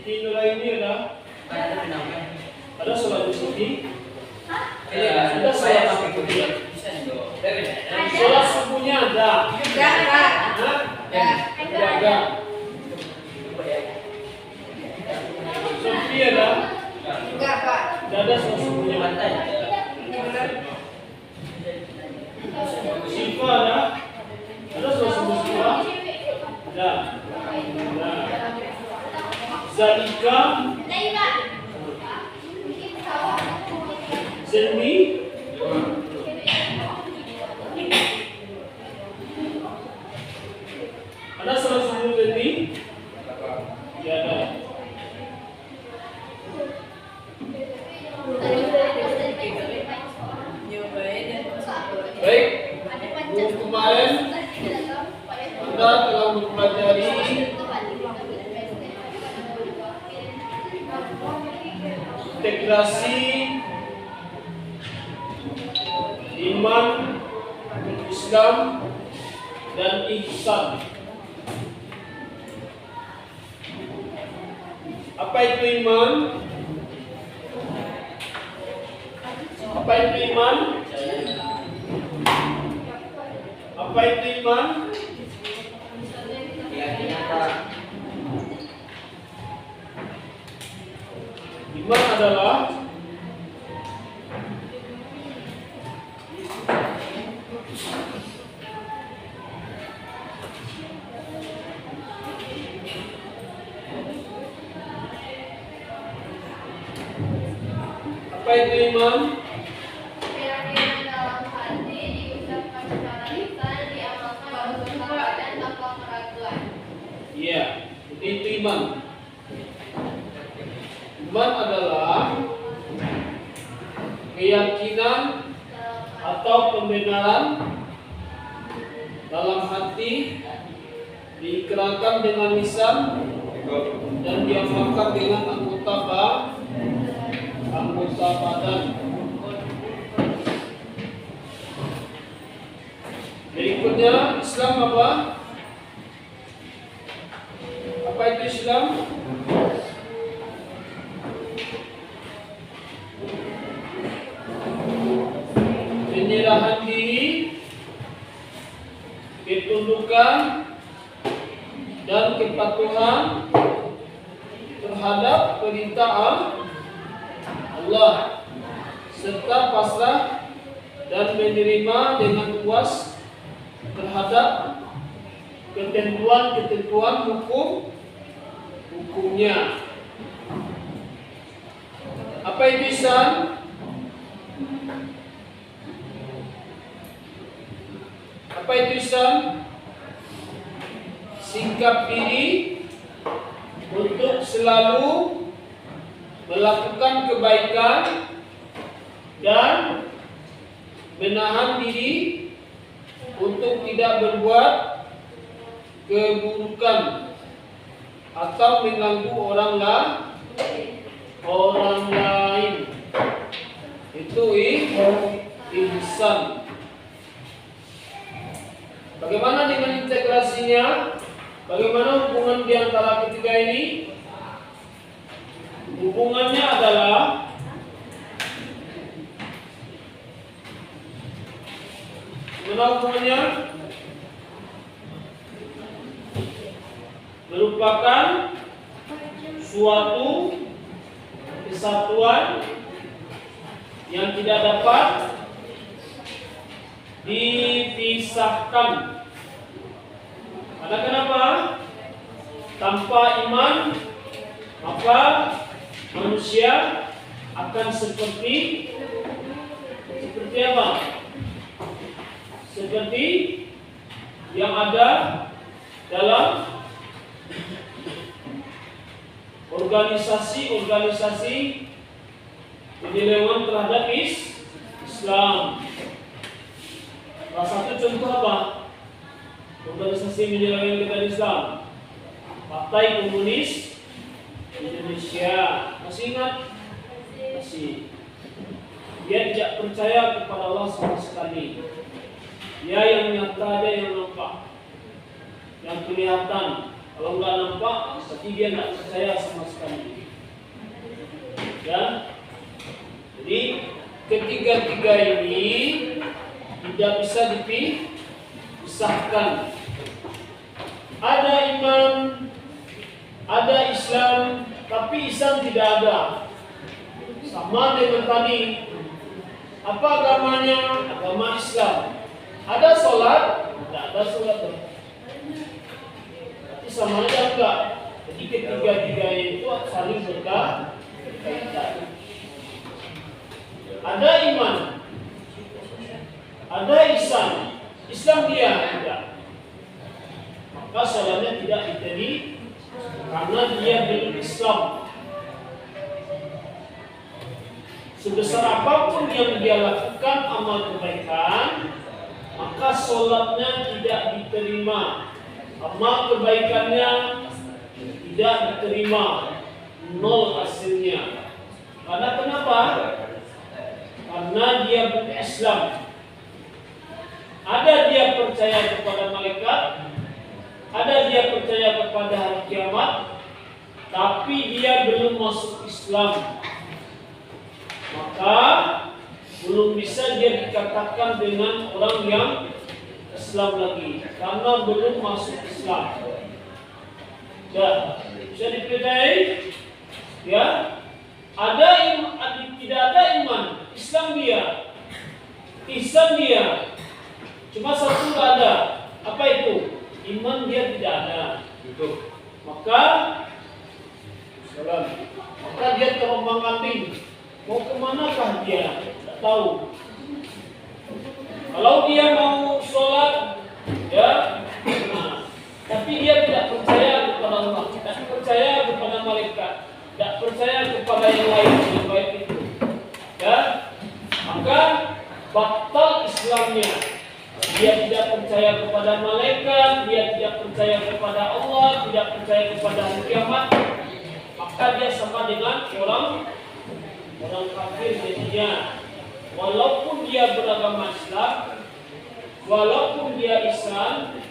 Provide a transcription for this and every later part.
Siti Nuraini ada? Ada sholat di Siti? Ada sholat subuhnya? Sholat subuhnya ada? Ada. Sofi ada? Enggak, Pak. Tidak ada sholat subuhnya. Siva ada? Ada sholat subuh Siva? Ada. Zalika? Zelmi? Ada sholat subuh Zelmi? Ya ada. Baik, kemarin Anda telah mempelajari integrasi iman, Islam, dan ihsan. Apa itu iman? Apa itu iman? Apa itu iman? Iman adalah apa itu iman? Keyakinan dalam hati, diucapkan secara lisan, diamalkan dalam perkataan tanpa keraguan. Iya, itu iman. Iman adalah keyakinan atau pembenaran dalam hati, diikrarkan dengan lisan dan diamalkan dengan anggota badan. Berikutnya Islam apa? Apa itu Islam? Penyerahan diri, ketundukan, dan kepatuhan terhadap perintah Allah, serta pasrah dan menerima dengan puas terhadap ketentuan hukumnya. Apa itu ihsan? Apa itu ihsan? Sikap diri untuk selalu melakukan kebaikan dan menahan diri untuk tidak berbuat keburukan atau mengganggu orang lain. Itu ihsan. Bagaimana dengan integrasinya? Bagaimana hubungan di antara ketiga ini? Hubungannya adalah merupakan suatu kesatuan yang tidak dapat dipisahkan. Karena kenapa? Tanpa iman maka manusia akan seperti apa? Seperti yang ada dalam organisasi penyelewengan terhadap Islam. Salah satu contoh apa? Organisasi penyelewengan terhadap Islam. Partai Komunis Indonesia. Masih ingat? Masih. Dia tidak percaya kepada Allah sama sekali. Dia yang nyata, ada yang nampak, yang kelihatan. Kalau nggak nampak, Berarti dia tidak percaya sama sekali. Ya. Jadi ketiga-tiga ini tidak bisa dipisahkan. Ada iman, ada Islam, tapi Islam tidak ada. Sama dengan tadi. Apa agamanya? Agama Islam. Ada sholat? Tidak ada sholat. Tapi sama aja enggak. Jadi ketiga-tiga itu saling berkaitan. Ada iman, ada Islam. Islam dia tidak. Maka sholatnya tidak diterima karena dia belum Islam. Sebesar apapun yang dia lakukan amal kebaikan, maka sholatnya tidak diterima, amal kebaikannya tidak diterima, nol hasilnya. Karena kenapa? Karena dia berislam. Ada dia percaya kepada malaikat, ada dia percaya kepada hari kiamat, tapi dia belum masuk Islam. Maka belum bisa dia dikatakan dengan orang yang Islam lagi, karena belum masuk Islam. Ya, bisa dipercayai? Ya, tidak ada iman, Islam dia, cuma satu tidak ada. Apa itu? Iman dia tidak ada. Maka dia terombang-ambing. Mau kemanakah dia? Tidak tahu. Kalau dia mau sholat, ya, tapi dia tidak percaya kepada Allah, tidak percaya kepada malaikat, tidak percaya kepada yang lain yang baik itu, ya, maka batal Islamnya. Dia tidak percaya kepada malaikat, dia tidak percaya kepada Allah, tidak percaya kepada hari kiamat, maka dia sama dengan orang kafir jadinya. Walaupun dia beragama Islam, walaupun dia Islam,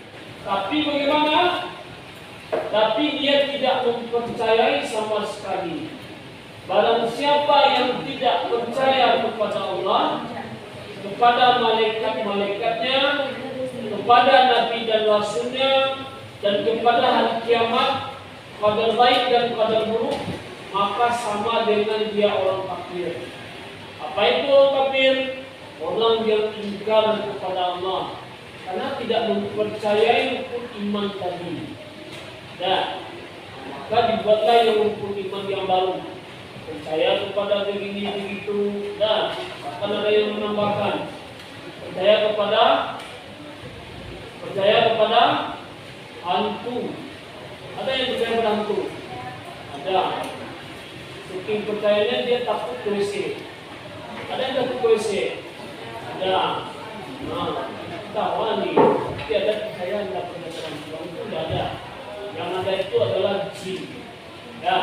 tapi bagaimana? Tapi dia tidak mempercayai sama sekali. Barang siapa yang tidak percaya kepada Allah, kepada malaikat-malaikatnya, kepada nabi dan rasulnya, dan kepada hari kiamat, qadar baik dan qadar buruk, maka sama dengan dia orang kafir. Apa itu orang kafir? Orang yang ingkar kepada Allah, karena tidak mempercayai rukun iman tadi. Nah, maka dibuatlah yang rukun iman yang baru. Percaya kepada begini begitu. Dan akan ada yang menambahkan. Percaya kepada hantu. Ada yang percaya pada hantu? Ada. Saking percayanya dia takut ke WC. Ada yang takut ke WC? Ada. Nah, tahu nih. Tapi ada percaya yang tak percaya Tuhan itu tidak ada. Yang ada itu adalah jin. Ya.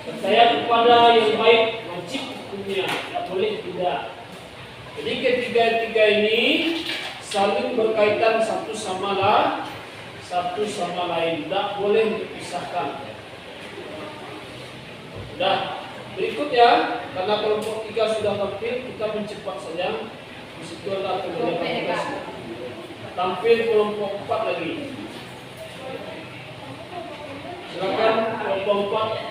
Percaya kepada yang baik wajib hukumnya, tidak boleh tidak. Jadi ketiga-tiga ini saling berkaitan satu sama lain, tidak boleh dipisahkan. Sudah, berikut ya, karena kelompok 3 sudah tampil, kita mencepat saja. Di situ adalah tampil kelompok 4 lagi. Silakan kelompok 4.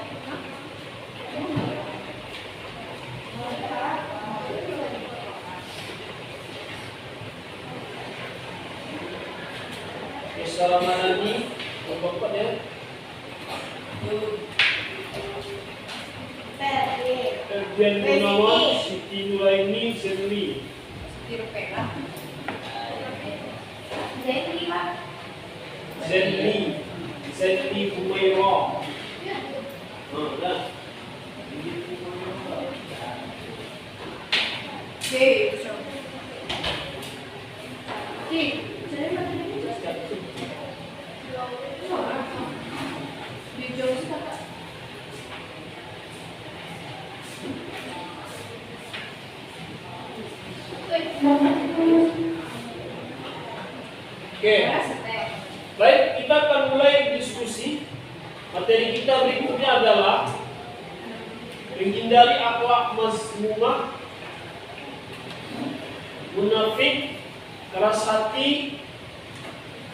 Salamanani, kelompok 4 ya. Erbian Gunawan, Siti Nuraini, Zenli. Zenli Humaira. Dah. Oke. Baik, kita akan mulai diskusi Materi kita berikutnya adalah menghindari akhlak mazmumah, munafik, keras hati,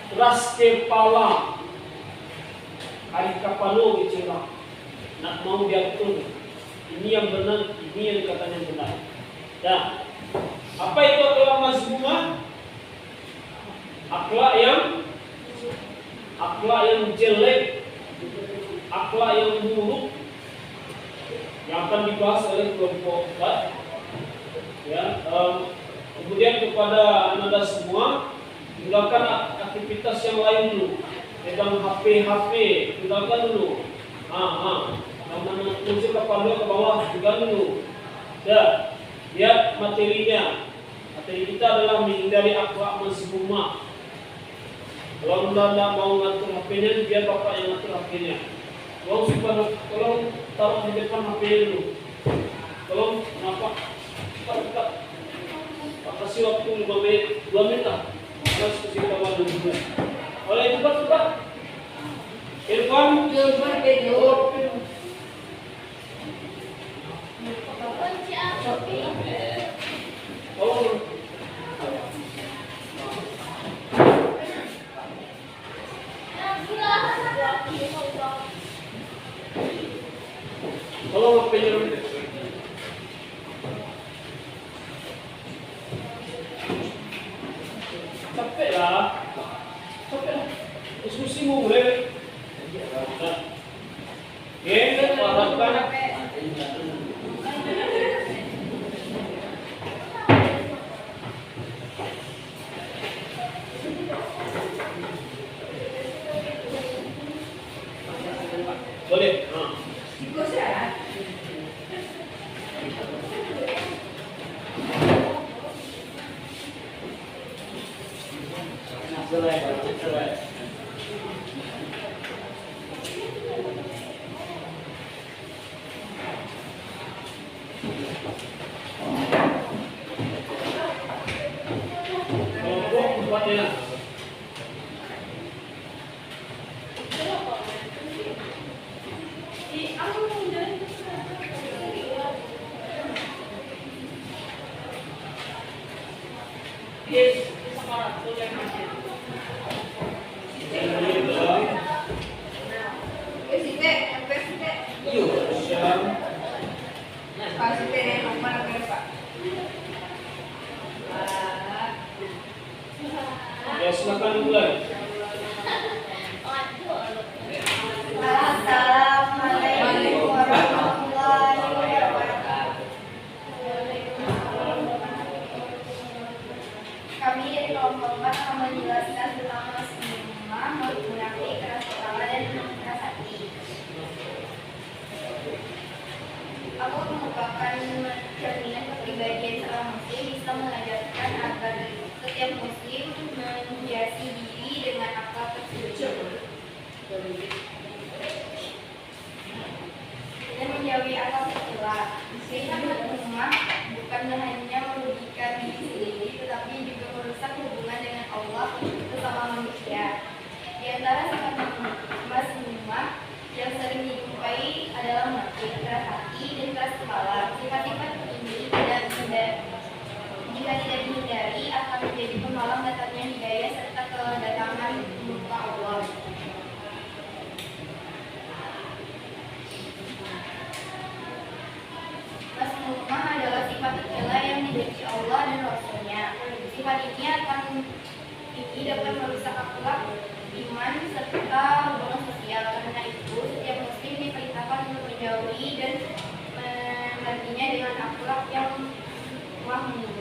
keras kepala, hari kapalo bicara, nak mau diatur. Ini yang benar, ini yang katanya benar. Dan apa itu akhlak mazmumah? Akhlak yang jelek, akhlak yang buruk, yang akan dibahas oleh kelompok 4. Ya, kemudian kepada anda semua, tinggalkan aktivitas yang lain dulu. Pegang HP, tinggalkan dulu. Unsur kepala ke bawah, tinggalkan dulu. Ya, lihat materinya. Materi kita adalah menghindari akhlak mazmumah. Kalau anda mau ngatur HP-nya, biar bapak yang ngatur HP-nya. Kalau taruh di depan HP dulu. Kalau kenapa? Cepat. Kasih waktu 5 menit, 2 menit lah. Terus kita bantu juga. Oleh cepat. Irfan, kalau HP-nya capek lah. Diskusi mau boleh. Oke, harapkan boleh. Selesai. Kelompok 4-nya. Yes, ya silakan mulai. Assalamualaikum warahmatullahi wabarakatuh. Kami dari kelompok 4 akan menjelaskan tentang mazmumah, munafik, keras kepala, dan keras hati. Aku merupakan cerminan kepribadian seorang muslim. Islam mengajarkan agar setiap muslim menghiasi diri dengan akhlak tersebut dan menjauhi akal tercela. Sehingga mazmumah bukanlah hanya merugikan diri sendiri, tetapi juga merusak hubungan dengan Allah bersama manusia. Di antara sifat mazmumah yang sering dijumpai adalah munafik, keras hati, dan keras kepala. Sifat-sifat ini jika tidak dihindari akan menjadi penghalang datangnya hidayah serta kedatangan murka Allah. Mazmumah adalah sifat tercela yang dibenci Allah dan Rasul-Nya. Sifat ini dapat merusak akhlak, iman, serta hubungan sosial. Karena itu, setiap muslim diperintahkan untuk menjauhi dan menggantinya dengan akhlak yang mahmud.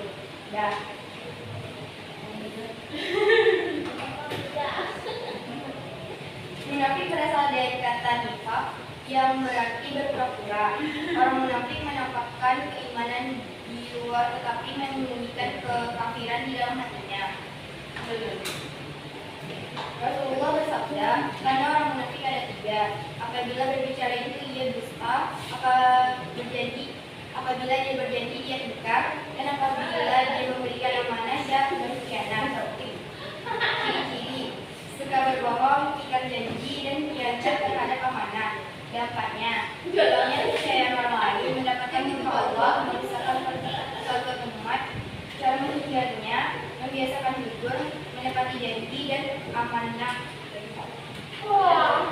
Munafik berasal dari kata nifaq yang berarti berpura-pura. Orang munafik menampakkan keimanan di luar tetapi menyembunyikan kekafiran di dalam hatinya. Rasulullah bersabda, karena orang munafik ada 3. Apabila berbicara itu ia dusta, apabila dia berjanji dia ingkar, dan apabila dia memberikan amanah dia berkhianat. Ciri-ciri: suka berbohong, ikat janji, dan khianat terhadap amanah. amanah. Wah.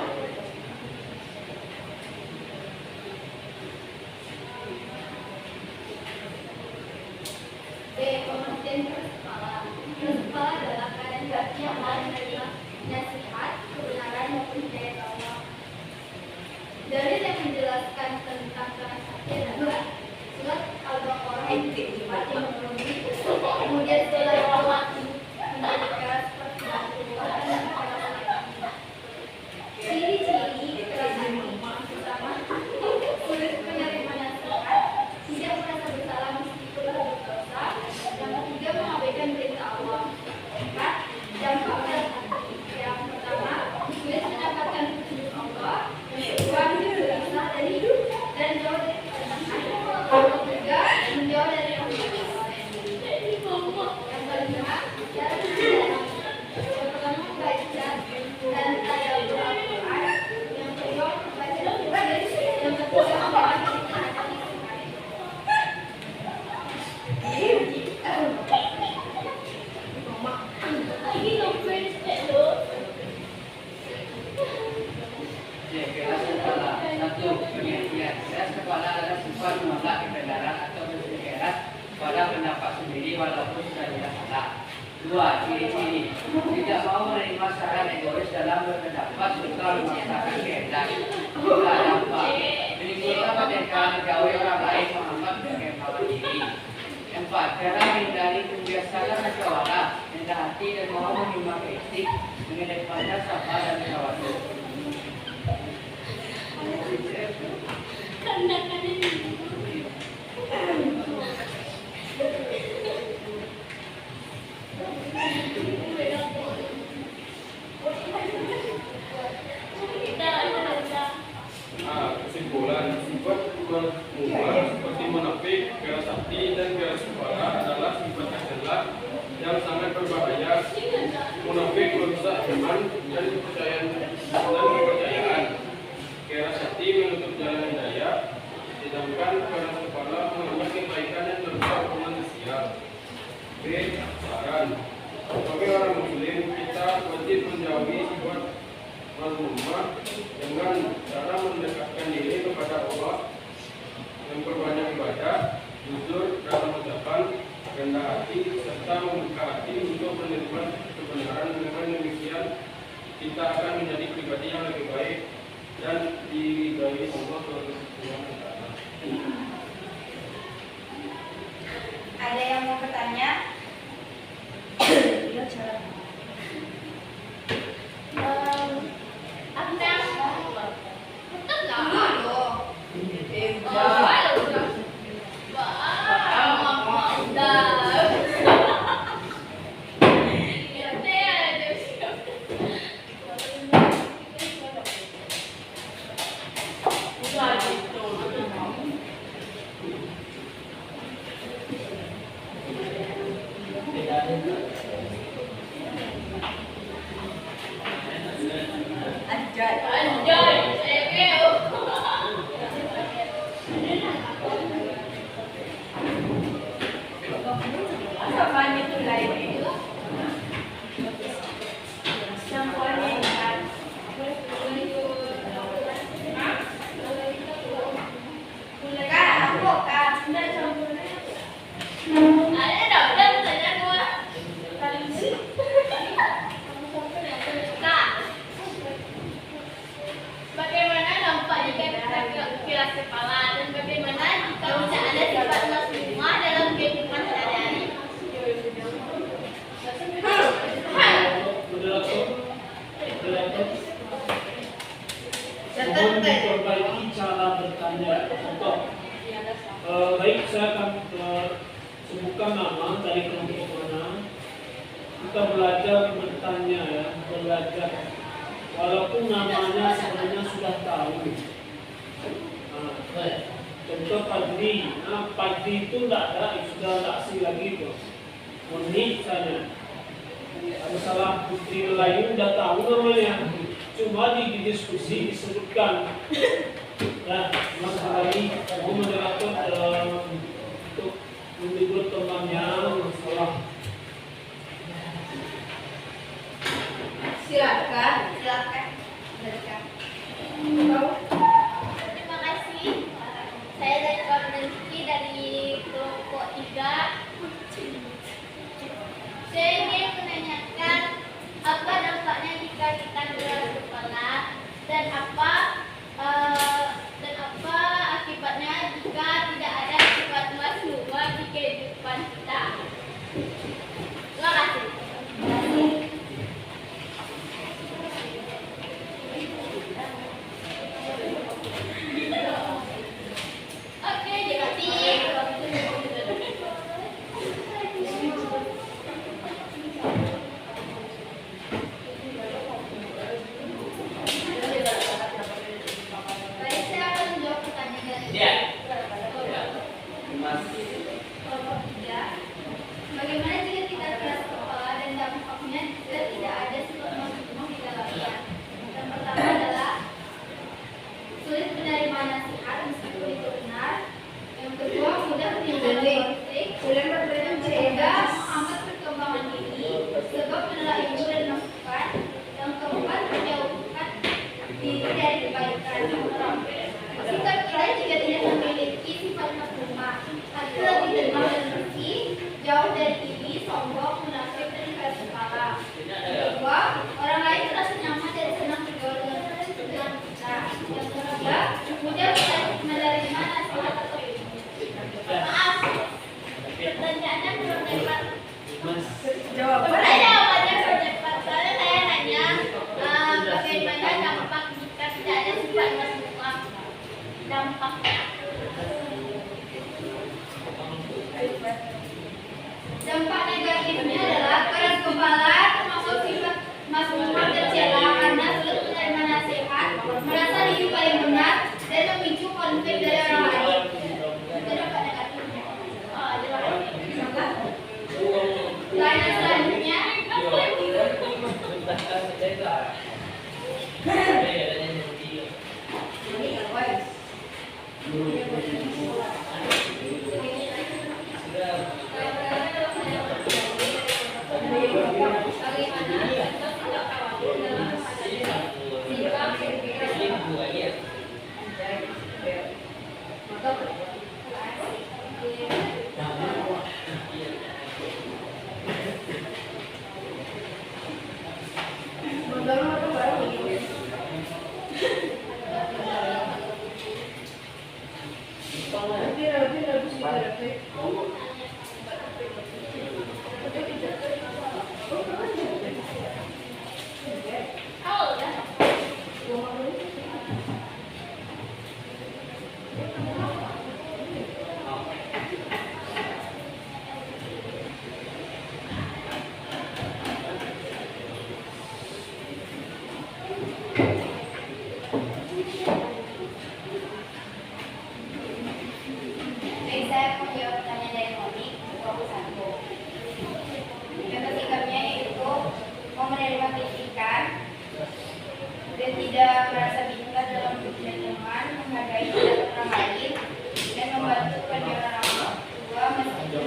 B. Pengertian keras kepala. Keras kepala adalah keadaan hati yang malah menerima nasihat, kebenaran maupun hidayah Allah. Dalil yang menjelaskan tentang keras hati adalah surat Al-Baqarah ayat 4 yang memenuhi. Kemudian setelah itu menjadi keras seperti batu dan keras hati. Ciri-ciri keras hati pertama, sulit menerima nasihat, tidak merasa bersalah meskipun berbuat dosa. Yang ketiga, mengabaikan perintah Allah. 4. Dampak keras hati. Yang pertama, sulit mendapatkan petunjuk Allah. Yang kedua, berpisah dari dan jauh dari kesenangan. Yang ketiga, menjauh dari rahmat Allah. Yang kelima, jarang menjalani. Yang pertama, membaca dan tadabbur Al-Quran. Yang kedua, membaca tafsir. Yang ketiga, membaca Keras kepala. 1. Pengertian. Keras kepala adalah sifat menolak kebenaran atau bersikeras pada pendapat sendiri walaupun sudah tidak salah. 2. Ciri-ciri. Tidak mau menerima saran egois dalam berpendapat serta memaksakan kehendak. 3. Dampak. Menimbulkan keberkahan menjauhi orang lain menganggap sebagai melawan diri. 4. Cara menghindari kebiasaan musyawarah, rendah hati dan mau menerima kritik, mengedepankan sabar dan tawadhu. Kesimpulan, sifat mengubah seperti munafik, keras hati, dan keras kepala adalah sifat tercela yang sangat berbahaya. Munafik merusak iman dan kepercayaan. Keras hati menutup jalan hidayah, sedangkan keras kepala mengambil kebaikan yang merusak manusia. B. Saran. Sebagai orang muslim, kita wajib menjauhi sifat mazmumah dengan cara mendekatkan diri kepada Allah, memperbanyak ibadah, jujur dalam ucapan, rendah hati, serta membuka hati untuk menerima kebenaran. Dengan demikian, kita akan menjadi pribadi yang lebih baik dan diridhai Allah Subhanahu wa Ta'ala. Ada yang mau bertanya? Bagaimana dampak jika kita keras kepala dan bagaimana jika tidak ada sifat mazmumah dalam kehidupan sehari-hari? Mohon diperbaiki cara bertanya. Contoh, baik saya akan sebutkan nama dari kelompok mana. Kita belajar bertanya ya, belajar. Walaupun namanya sebenarnya sudah tahu. Contoh Padri, Padri itu tidak ada, sudah tidak asli lagi itu. Murni misalnya. Ada salah putri lain sudah tahu namanya. Cuma di diskusi disebutkan. Nah, Mas Ali mau menerapkan untuk menghibur temannya masalah. C. Silakan. Silakan. Terima kasih. Saya dari Kawan Rezeki dari kelompok 3. Saya ingin menanyakan apa dampaknya jika kita keras kepala dan apa akibatnya jika tidak ada sifat masnun di kehidupan kita. Terima kasih. Oke, dikasih. Baik, saya akan menjawab pertanyaan dari Mas. kelompok 3. Bagaimana jika kita keras kepala dan dampaknya jika tidak ada sifat masnun di dalamnya? Yang pertama adalah sulit menerima nasihat meskipun itu benar. Yang kedua, mudah meninggalkan konflik. Yang ketiga, menghambat perkembangan diri sebab menolak ilmu dan masukan. Yang keempat, menjauhkan diri dari kebaikan. Sikap kita jika tidak memiliki sifat makmumah, hati lebih tenang dan bersih, jauh dari iri, sombong, munafik dan keras kepala. Yang kedua, orang lain merasa nyaman dan senang bergaul dengan kita. Yang ketiga, mudah menerima nasihat atau ilmu. Maaf, pertanyaannya belum dapat. Jawabannya. Jawabannya belum dapat. Soalnya saya nanya bagaimana dampak jika tidak ada sifat masnun. Dampaknya. Dampak negatifnya adalah keras kepala termasuk sifat masnun tercela karena sulit menerima nasihat, merasa diri paling benar dan memicu konflik dari orang lain. Itu dampak negatifnya. Pertanyaan selanjutnya, baik, saya mau jawab pertanyaan dari Moni, kelompok 1. Contoh sikapnya yaitu mau menerima kritikan dan tidak merasa bingung dalam berbicara teman, menghargai pendapat orang lain, dan membantu pekerjaan orang tua meskipun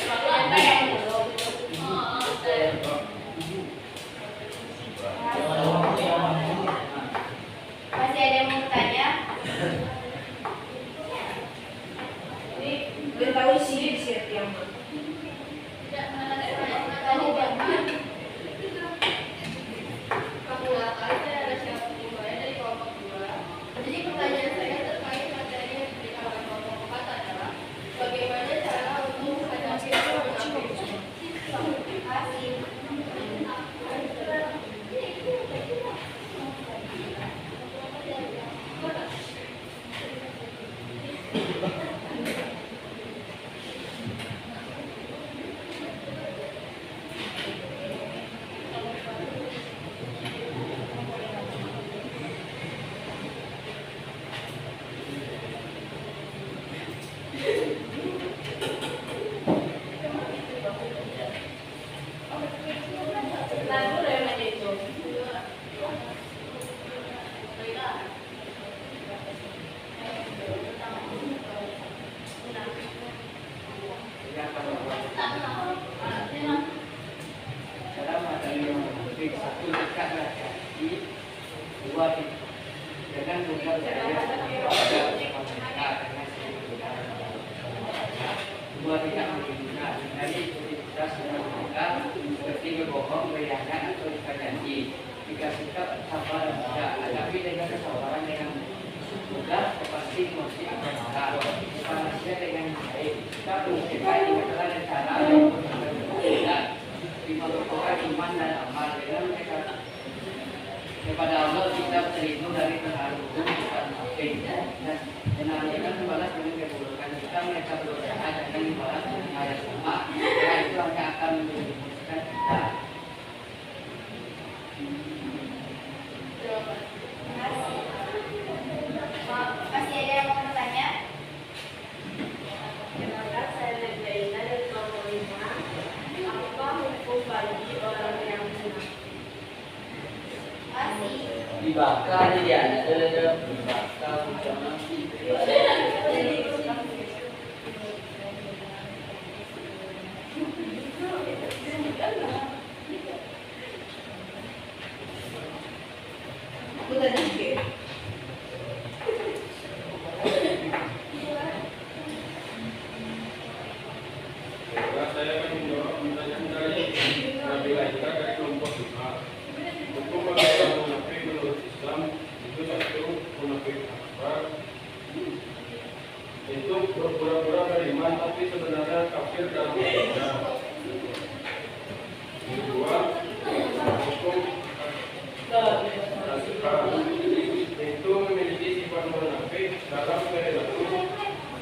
apa yang belum. Masih ada yang mau bertanya? Tidak melakukan berbohong, berkhianat atau lupa janji. Jika sikap sabar dan tidak, hadapi dengan kesabaran dengan mudah, pasti emosi akan marah. Panasnya dengan baik, kita berusaha dengan cara cara yang berbeda. Dimasukkan iman dan amal dengan mereka. Kepada Allah kita berlindung dari pengaruh hukum bukan samping dan menanyakan membalas dengan keburukan kita. Mereka berusaha dengan membalas dengan hal yang sama, karena itu hanya akan menjadikan kita. Masih ada yang mau bertanya? Kenapa saya Zaina dari kelompok 5? Apa hukum bagi orang yang zina? Masih. Dibakar jadi ada dibakar jangan Saya akan menjawab pertanyaan dari Nabi Laika dari kelompok 5. Hukum bagi orang munafik menurut Islam itu satu, munafik akbar, itu berpura-pura beriman tapi sebenarnya kafir dalam akidah. Yang kedua, hukum asghar, itu memiliki sifat munafik dalam perilaku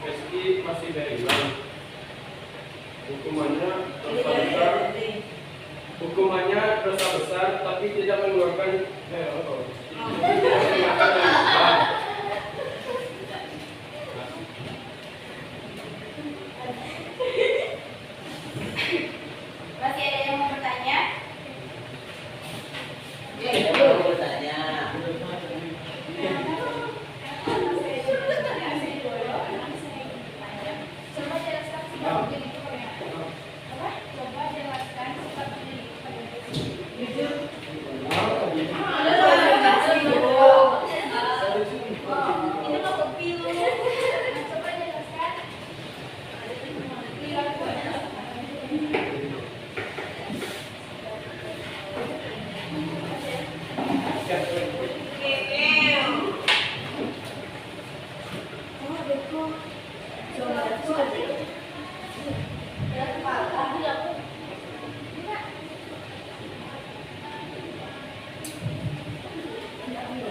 meski masih beriman. Hukumannya dosa besar tapi tidak mengeluarkan Masih ada yang mau bertanya? Coba jelaskan sifat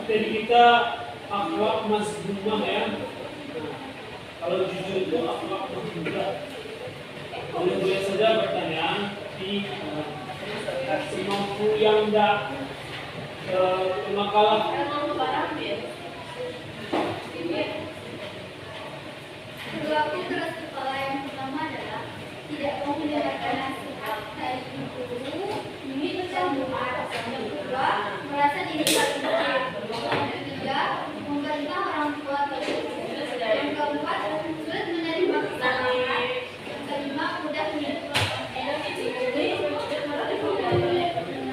Jadi kita akhlak mazmumah ya. Kalau jujur itu akhlak mazmumah. Boleh saja bertanya, tapi semampu yang tidak kenakalan. Perilaku keras kepala yang pertama adalah tidak mau mendengarkan nasihat dari guru, ini dan yang kedua merasa diri paling benar, yang ketiga membantah orang tua tersebut, yang keempat sulit menerima kesalahan, yang kelima mudah menyebabkan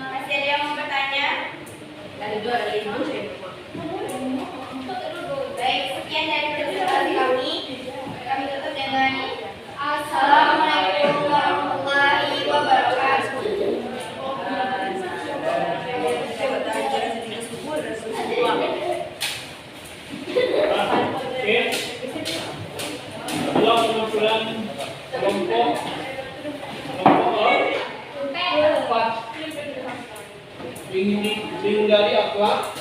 Masih ada yang mau bertanya? Baik, sekian dari presentasi kami. Kami tutup dengan Assalamualaikum warahmatullahi wabarakatuh. Oke. Adalah pengaturan kelompok 4 menghindari akhlak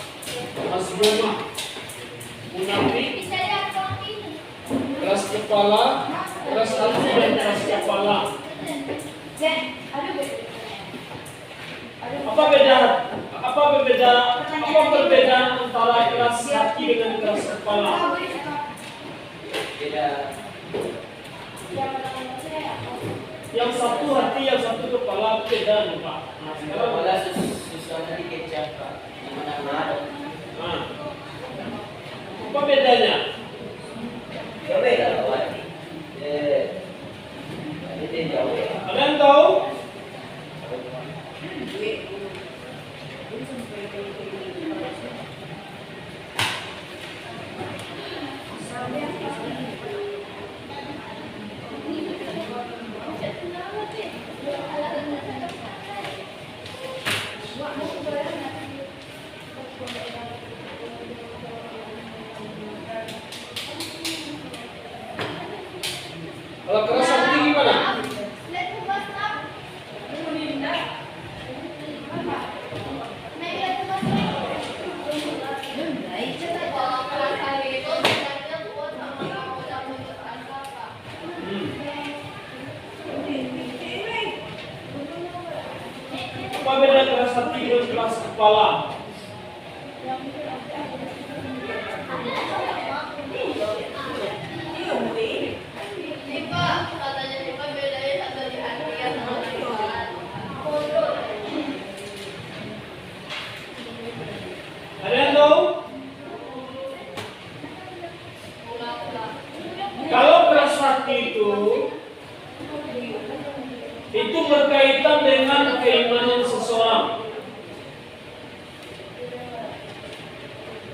mazmumah, munafik, keras kepala, keras hati dan keras kepala. Apa perbedaan antara keras hati dengan keras kepala? tidak Yang satu hati, yang satu kepala, beda nih Pak. Nah, sekarang malah susahnya dikecap Pak. Mana nah, apa bedanya? beda kawan. Ini jauh. Ada yang tahu? Apa beda keras hati dengan keras kepala? Ini Pak, katanya Pak bedanya satu di hati ya sama di kepala. Ada yang tahu? Kalau keras hati itu berkaitan dengan keimanan seseorang.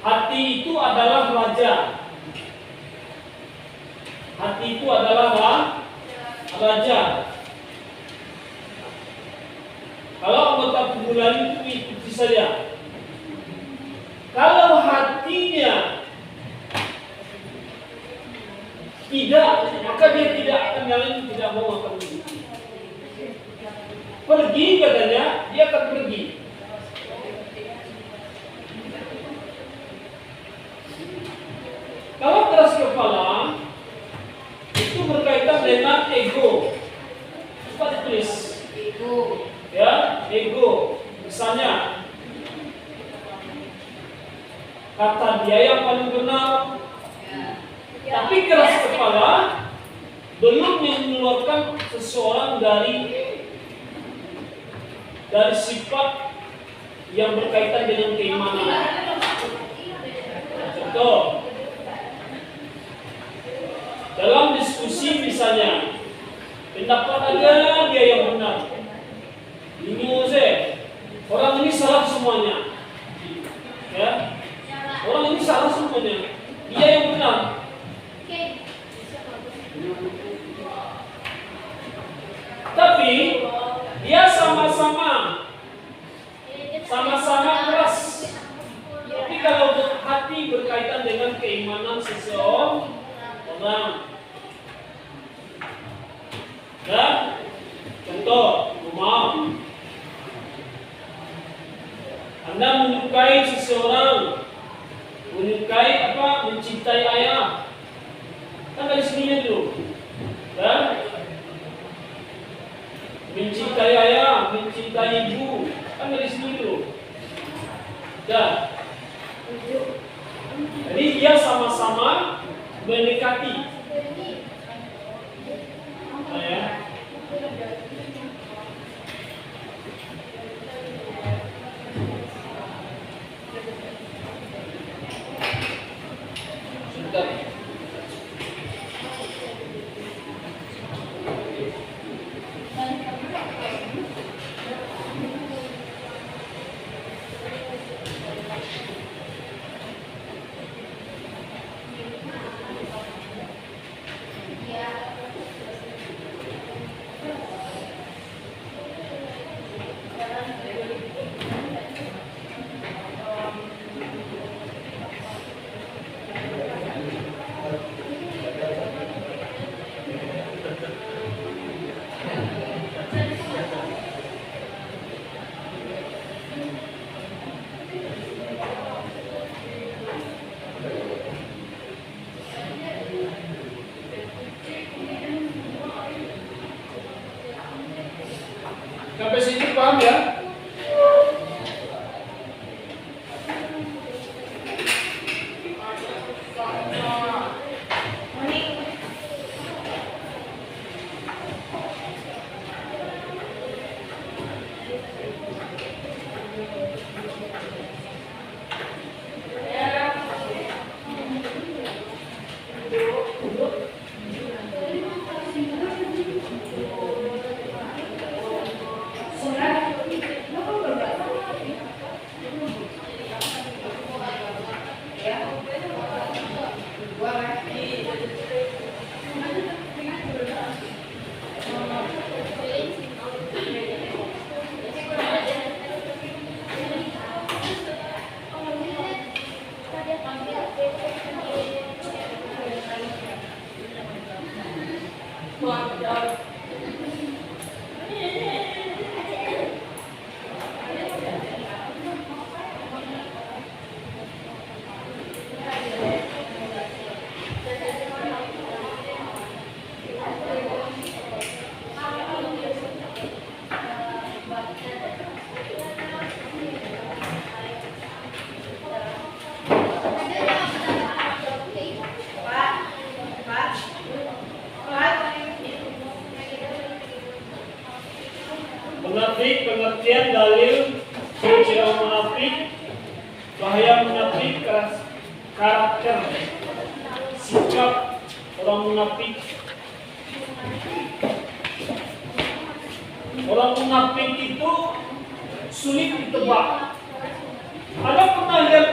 Hati itu adalah raja. Hati itu adalah raja. Kalau anggota perguruan itu ikuti saja. Kalau hatinya tidak, maka dia tidak akan jalan, tidak mau akan pergi katanya, dia akan pergi. Kalau keras kepala itu berkaitan dengan ego. Coba ditulis. Ego. Ya, ego. Misalnya kata dia yang paling benar. Tapi keras kepala belum mengeluarkan seseorang dari sifat yang berkaitan dengan keimanan. Contoh, dalam diskusi misalnya, pendapat ada dia yang benar. Ini orang ini salah semuanya. Ya, orang ini salah semuanya. Dia yang benar. Tapi dia sama-sama keras. Tapi kalau hati berkaitan dengan keimanan seseorang, ya, contoh, maaf, Anda menyukai seseorang, mencintai ayah, kan dari sini dulu, ya. Mencintai ayah, mencintai ibu, kan dari sini dulu. Ya. Jadi dia sama-sama mendekati. Nah, ya. Sebentar. Sampai sini paham ya? Munafik, pengertian dalil ciri orang munafik, bahaya munafik, karakter, sikap orang munafik. Orang munafik itu sulit ditebak. Ada pernah lihat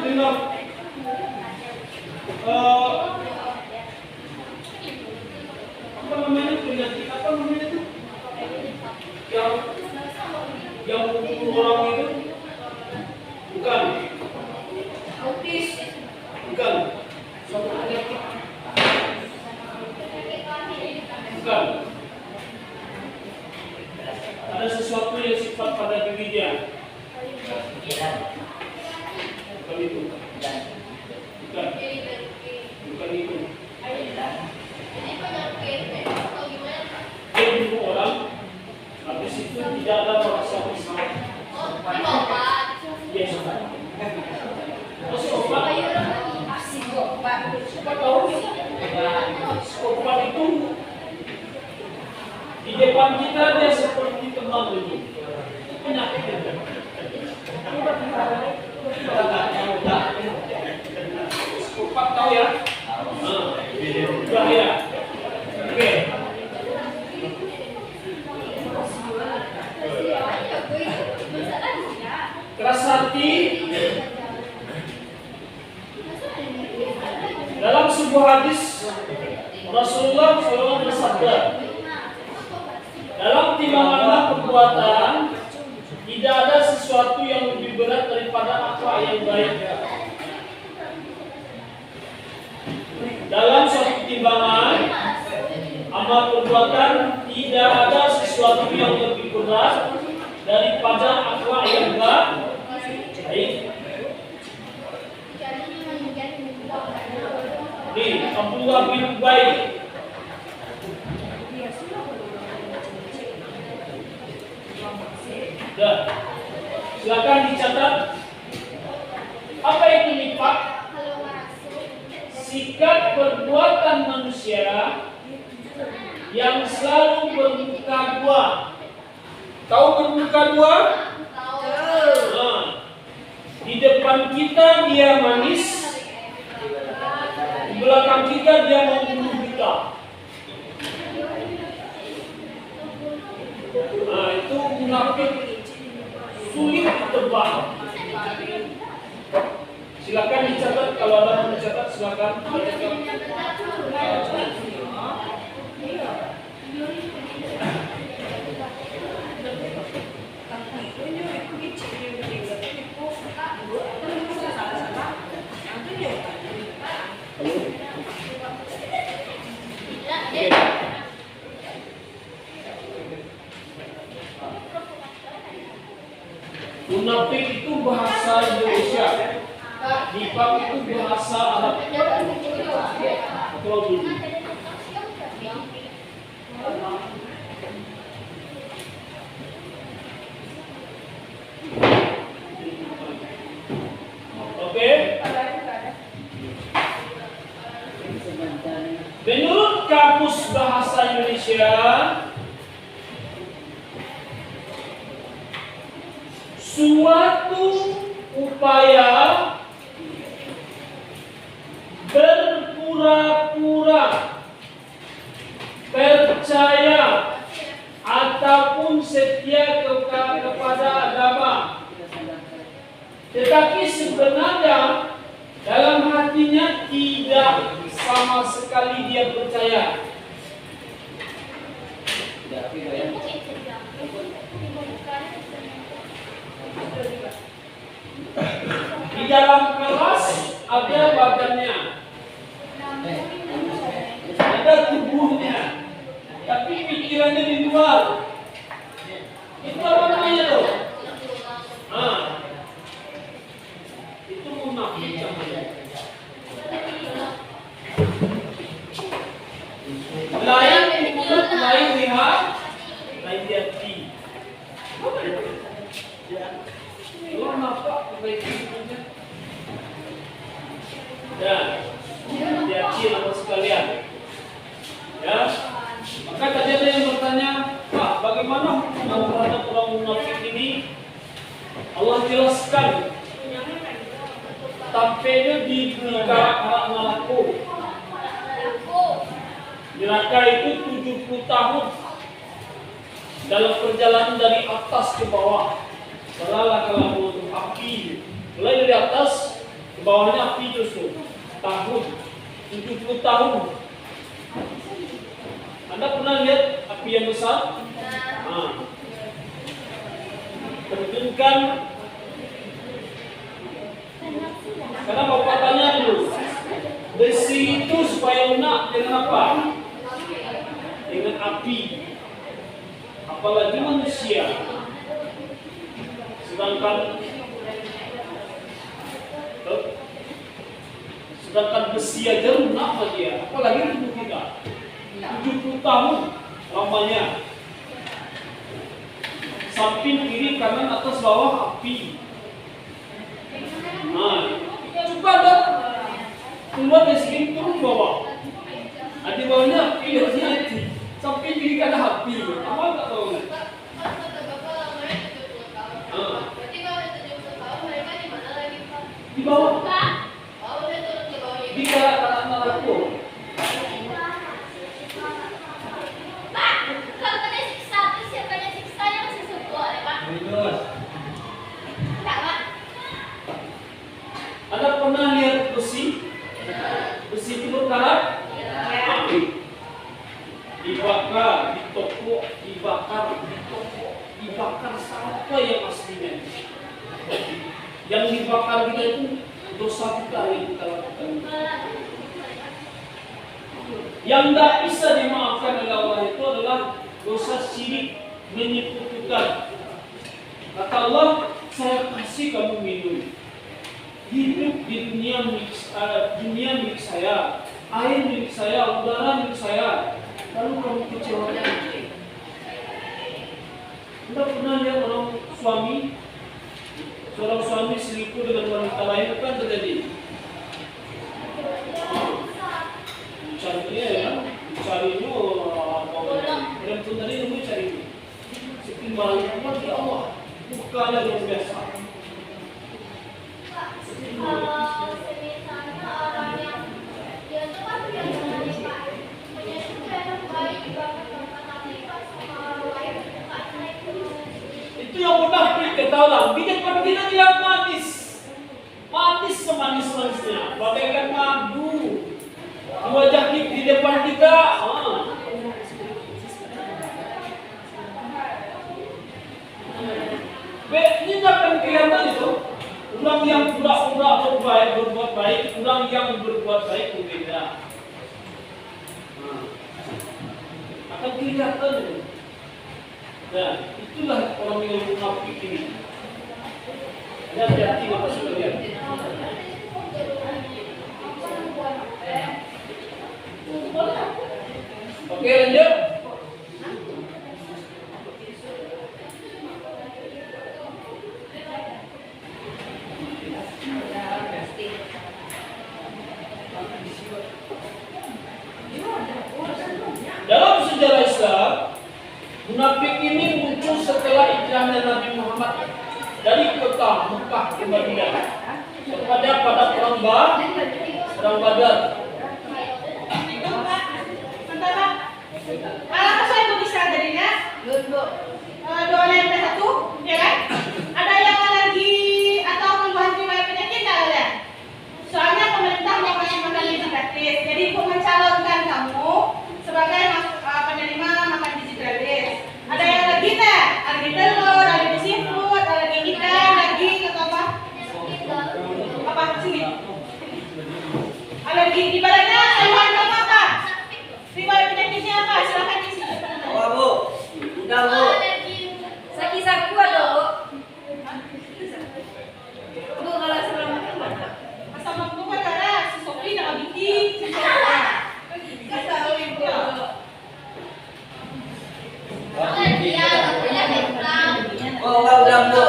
dengar apa namanya penyakit apa namanya itu yang membunuh orang itu bukan autis, bukan suatu penyakit, bukan ada sesuatu yang sifat pada diri dia, bukan itu, bukan itu. Dia bunuh orang, habis itu tidak ada merasa bersalah. Dia obat. Masih obat. Obat tahu? Obat itu di depan kita dia seperti teman ini. Penyakit. Obat tahu ya? Bahaya. Oke. Keras hati. Dalam sebuah hadis Rasulullah SAW bersabda, dalam timbangan perbuatan tidak ada sesuatu yang lebih berat daripada akhlak yang baik. Dalam suatu timbangan amal perbuatan tidak ada sesuatu yang lebih berat daripada akhlak yang baik. Ini Abdullah bin Ubay. Silakan dicatat. Apa itu nifaq? Sikap perbuatan manusia yang selalu bermuka dua. Tahu bermuka dua? Nah, di depan kita dia manis, di belakang kita dia membunuh kita. Nah, itu munafik, sulit ditebak. Silakan dicatat, kalau ada yang mencatat silakan. Munafik itu bahasa Indonesia, nifaq itu bahasa Arab. Kalau dulu. Oke. Menurut Kamus Bahasa Indonesia, suatu upaya berpura-pura percaya ataupun setia kepada agama, tetapi sebenarnya dalam hatinya tidak sama sekali dia percaya. Di dalam kelas ada badannya, ada tubuhnya, tapi pikirannya di luar. Itu apa namanya tuh? Nah, itu munafik namanya. Lain mulut, lain lihat, lain di hati. Lu nafak kebaikannya. Dan hati-hati sama sekalian. menjelaskan tampilnya di neraka malaku. Neraka itu 70 tahun dalam perjalanan dari atas ke bawah. Selalah kalau untuk api, mulai dari atas ke bawahnya api justru tahun 70 tahun. Anda pernah lihat api yang besar? Nah, terjunkan. Karena bapak tanya dulu, besi itu supaya lunak dengan apa? Dengan api. Apalagi manusia. Sedangkan besi aja lunak sama dia, apalagi tubuh kita. 70 tahun lamanya. Samping kiri kanan atas bawah api. Nah, coba ada keluar dari sini turun bawah. Ada bawahnya api, harusnya api. Samping kiri kanan api. Apa nggak tahu? Di bawah. Di kanan aku. Kalau kena siksa, terus siapa yang siksa yang masih support, ya Pak? Enggak, Pak. Anda pernah lihat besi? Besi itu berkarat? Api. Dibakar, ditokok, dibakar, ditokok, dibakar sampai yang aslinya. Yang dibakar kita itu dosa kita yang kita lakukan. Yang tidak bisa dimaafkan oleh Allah itu adalah dosa syirik, menyekutukan. Kata Allah, saya kasih kamu minum. Hidup di dunia milik saya, air milik saya, udara milik saya. Lalu kamu kecewakan. Anda pernah lihat seorang suami selingkuh dengan wanita lain, apa yang terjadi? Carinya ya, carinya dalam pun tadi nunggu cari. Setimbang ya Allah, bukannya luar biasa. Kalau misalnya orang yang dia itu kan biasanya nih Pak, punya itu enak baik banget tapi pas sama orang lain bukannya itu. Itu yang munafik, ketahuan. Di depan kita dia manis, manis semanis-manisnya, bagaikan madu. Wajah di depan kita. Ini akan kelihatan itu. Orang yang pura-pura berbuat baik, orang yang berbuat baik berbeda. Akan kelihatan itu. Nah, itulah orang yang munafik ini. Hati-hati Bapak sekalian. Oke, lanjut. Dalam sejarah Islam, munafik ini muncul setelah hijrahnya Nabi Muhammad dari kota Mekah ke Madinah pada perang Badar. Kalau saya bisa jadinya, dua lembar satu, ya kan? Ada yang alergi atau keluhan riwayat penyakit nggak ada? Soalnya pemerintah mau kasih makan gizi gratis, jadi mencalonkan kamu sebagai penerima makan gizi gratis. Ada yang alergi nggak? Alergi telur, alergi seafood, alergi ikan, daging atau apa? Apa sini? Alergi ibaratnya hewan kamu apa? Riwayat penyakitnya apa? Silakan isi. Bu. Udah, Bu. Saku ada, Bu. Bu, kalau sebelum makan mana? Asal mampu kan karena si Sofi nak bikin, si Sofi. Nggak tahu ibu. Oh, udah, Bu.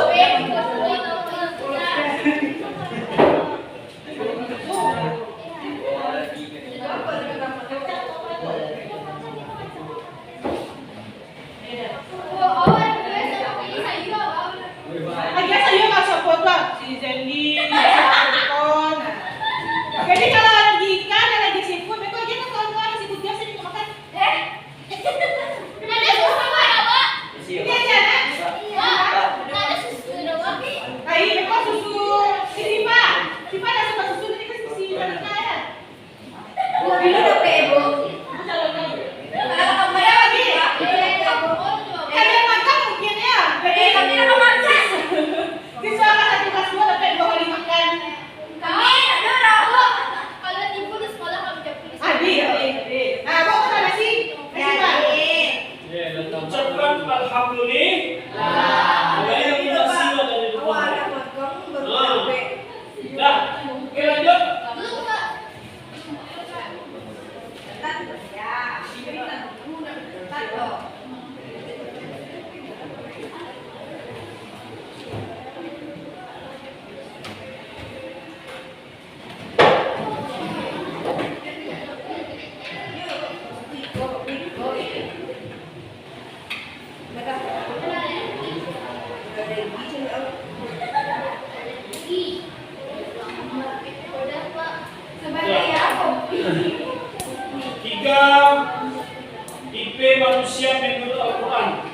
Tipe manusia menurut Al-Quran.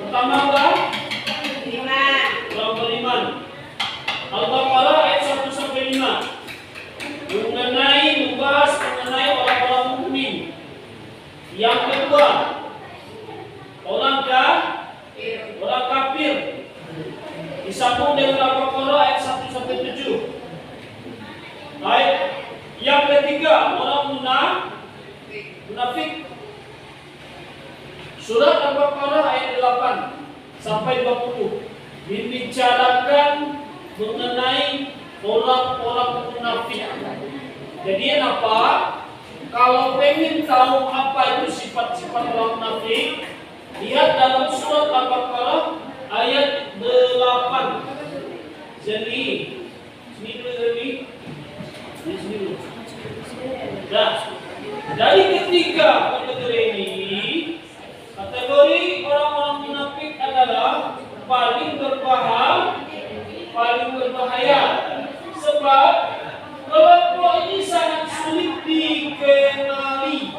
Pertama apa? Orang beriman. Al-Baqarah ayat 1 sampai 5 membahas mengenai orang-orang mukmin. Yang kedua, orang kafir. Disambung dengan Al-Baqarah ayat 1 sampai 7. Baik. Yang ketiga, orang munafik. Surat Al-Baqarah ayat 8 sampai 20 membicarakan mengenai orang-orang munafik. Jadi apa? Kalau pengen tahu apa itu sifat-sifat orang munafik, lihat dalam surat Al-Baqarah ayat 8. Jadi, sini dulu. Nah, dari ketiga kategori ini, kategori orang-orang munafik adalah paling berbahaya. Sebab kelompok ini sangat sulit dikenali.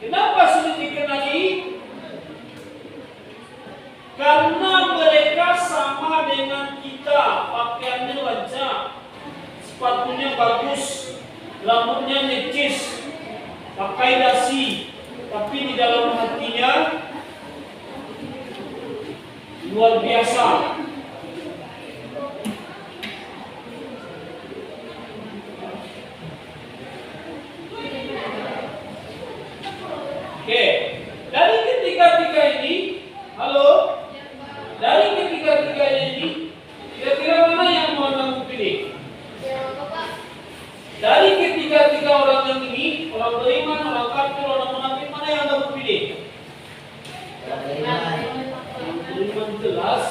Kenapa sulit dikenali? Karena mereka sama dengan kita, pakaiannya lancar, sepatunya bagus, rambutnya necis, pakai dasi, tapi di dalam hatinya luar biasa. Oke, dari ketiga-tiga ini, kira-kira mana yang mau kamu pilih? Dari ketiga-tiga orang yang ini, orang beriman, orang kafir, orang munafik, mana yang kamu pilih? Beriman jelas.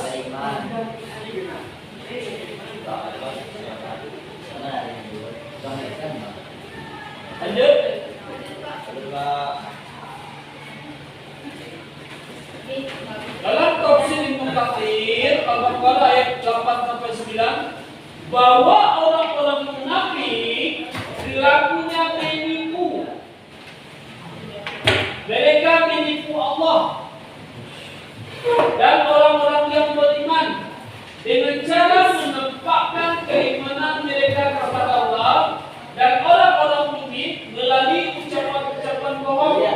Lanjut. Dalam tafsir Ibnu Katsir Al-Baqarah ayat 8 sampai 9 bahwa orang-orang munafik perilakunya menipu. Mereka menipu Allah dan orang-orang yang beriman dengan cara menampakkan keimanan mereka kepada Allah, dan orang-orang mukmin melalui ucapan-ucapan bohong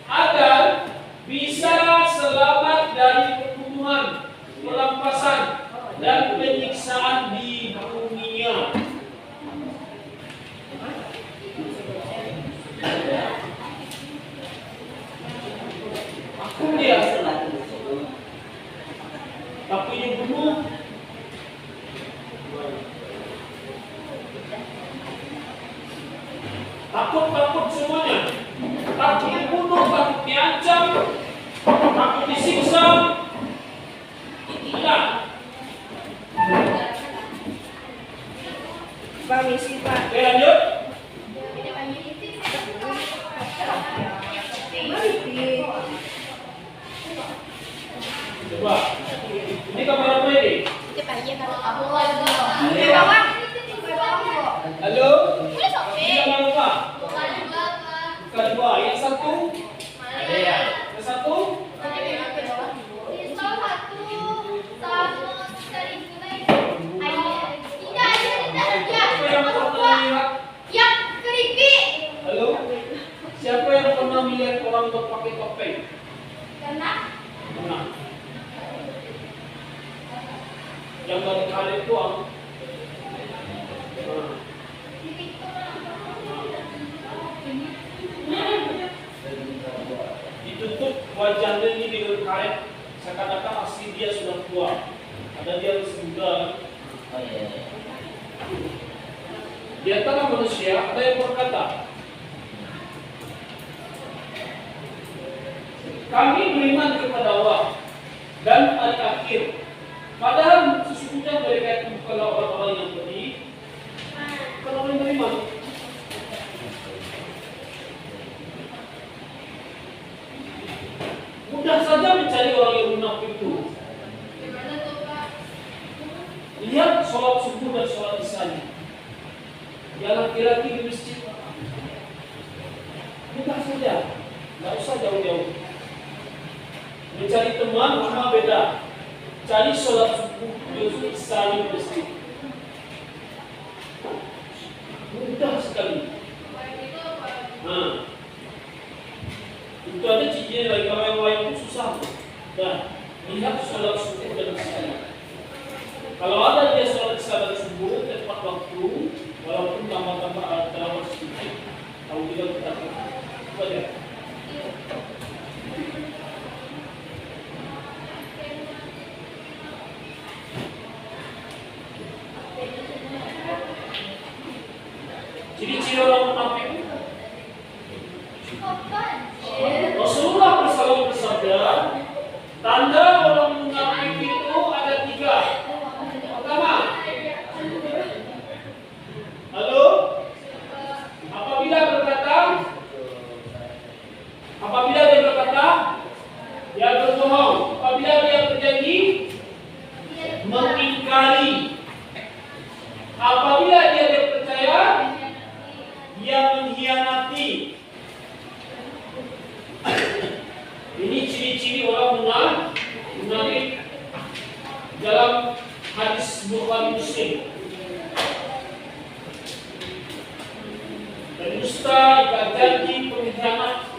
agar bisa selamat dari pembunuhan, perampasan, dan penyiksaan di dunia. Aku dia tapi yang bunuh. Takut semuanya. Takut dibunuh, takut diancam, takut disiksa. Tidak. Permisi Pak. Oke, lanjut. Coba. Ini kamar apa ini? Halo. Ini kamar apa? Bukan dua. Yang satu? Yang satu? Halo? Siapa yang pernah melihat orang berpakai topeng? Pernah. Yang dari kali itu ditutup wajahnya ini dengan karet, seakan-akan asli dia sudah tua. Ada dia masih muda. Di antara manusia ada yang berkata, kami beriman kepada Allah dan hari akhir. Padahal sesungguhnya mereka itu bukanlah orang-orang yang beriman. Mudah saja mencari orang yang munafik itu. Lihat sholat subuh dan sholat isya. ya laki-laki di masjid. Mudah saja, nggak usah jauh-jauh. Mencari teman cuma beda. Cari sholat subuh justru saling masjid. Mudah sekali. Nah, itu aja cicinya lagi. Kalau yang lain itu susah. Dan lihat sholat subuh dan sekali. Kalau ada dia sholat subuh tepat waktu, walaupun tambah-tambah terawih sedikit, kalau tidak kita itu aja. Ciri-ciri orang munafik. Rasulullah bersabda, tanda orang munafik itu ada 3. Pertama, halo, apabila dia berkata, dia berbohong. Apabila dia berjanji, mengingkari. Apabila dia percaya, dia mengkhianati. Ini ciri-ciri orang munafik dalam hadis Bukhari Muslim. Dan dusta, ingkar janji, pengkhianat.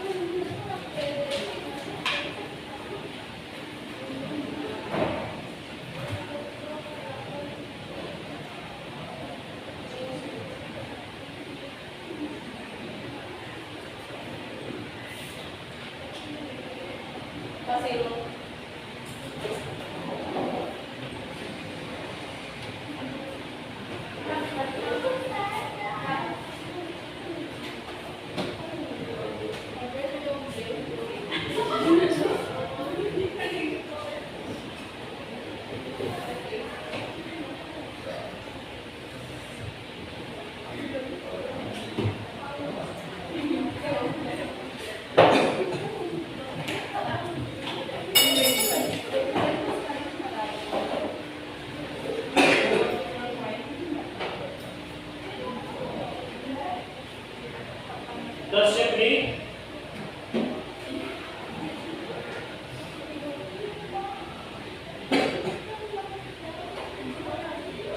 Dan Syekh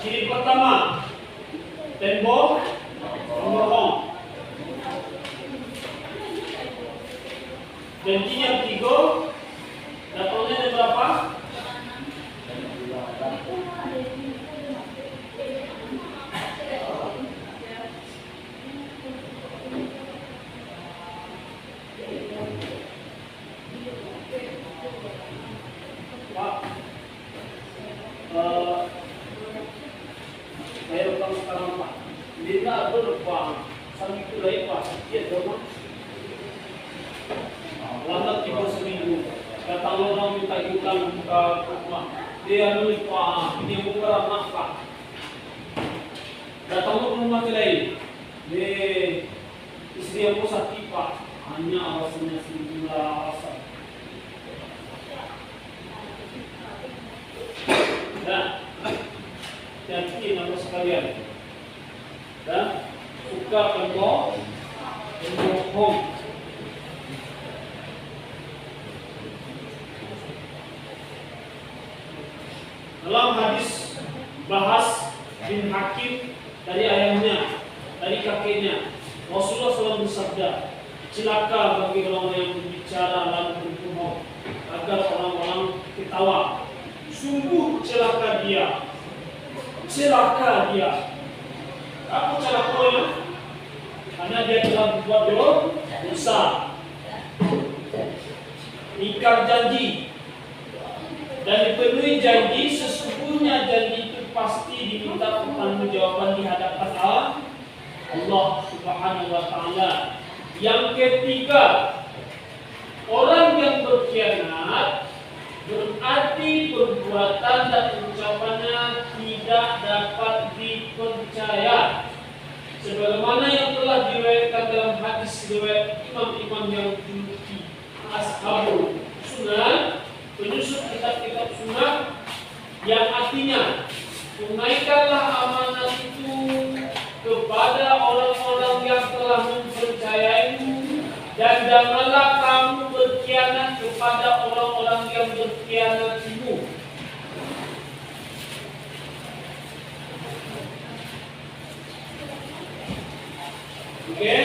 ciri pertama, tembok pembohong. Janjinya 3, datangnya ada berapa? Pak, saya datang sekarang Pak. Tidak berubah, sampai itu lagi Pak. Dia dong. Lambat 3 seminggu. Datang orang minta hutang ke rumah. Dia lupa, ini bukan nafkah. Datang ke rumah lain. Istri aku sakit Pak. Hanya alasannya sejumlah alasan. Nah, hati-hati nama sekalian. Dan suka pembohong. Dalam hadis bahas bin Hakim dari ayahnya, dari kakeknya, Rasulullah SAW bersabda, celaka bagi orang yang berbicara lalu berbohong agar orang-orang ketawa. Sungguh celaka dia. Celaka dia. Apa celakanya? Karena dia telah berbuat dosa. Ingkar janji. Dan dipenuhi janji, sesungguhnya janji itu pasti diminta pertanggungjawaban di hadapan Allah Subhanahu wa taala. Yang ketiga, orang yang berkhianat berarti perbuatan dan ucapannya tidak dapat dipercaya. Sebagaimana yang telah diriwayatkan dalam hadis riwayat imam-imam yang dijuluki Ashabul Sunan, penyusun kitab-kitab sunnah, yang artinya tunaikanlah amanat itu kepada Dan janganlah kamu berkhianat kepada orang-orang yang berkhianatimu. Oke?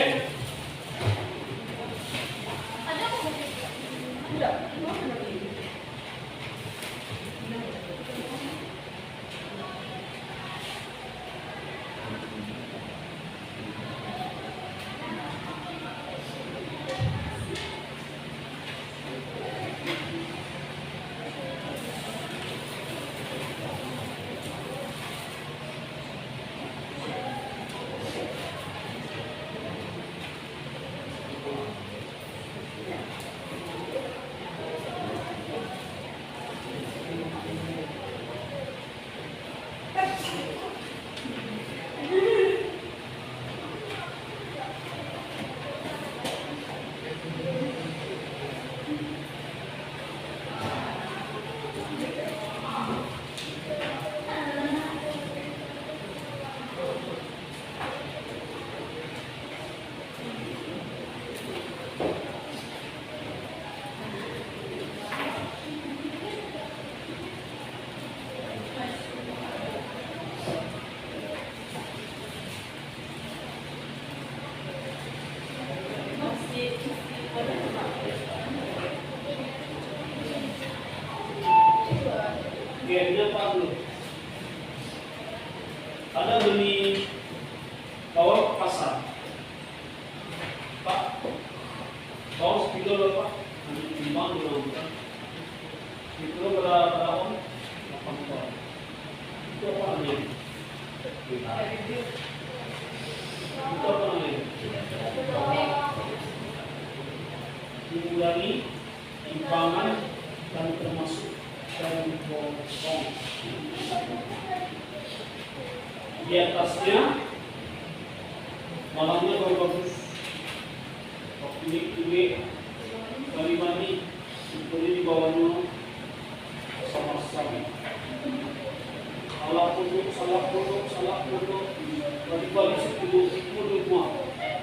Gennya Pak dulu. Ada beli bawang ke pasar. Pak, bawang sekilo loh Pak. Timbang dulu kan. Sekilo berapa bawang? 8 ton. Itu apa namanya? Itu apa namanya? Mengurangi timbangan dan termasuk dan potong. Di atasnya malamnya baru bagus. Kulit kali mani, kulit di bawahnya sama-sama. Salah pondok, balik-balik sepuluh rumah.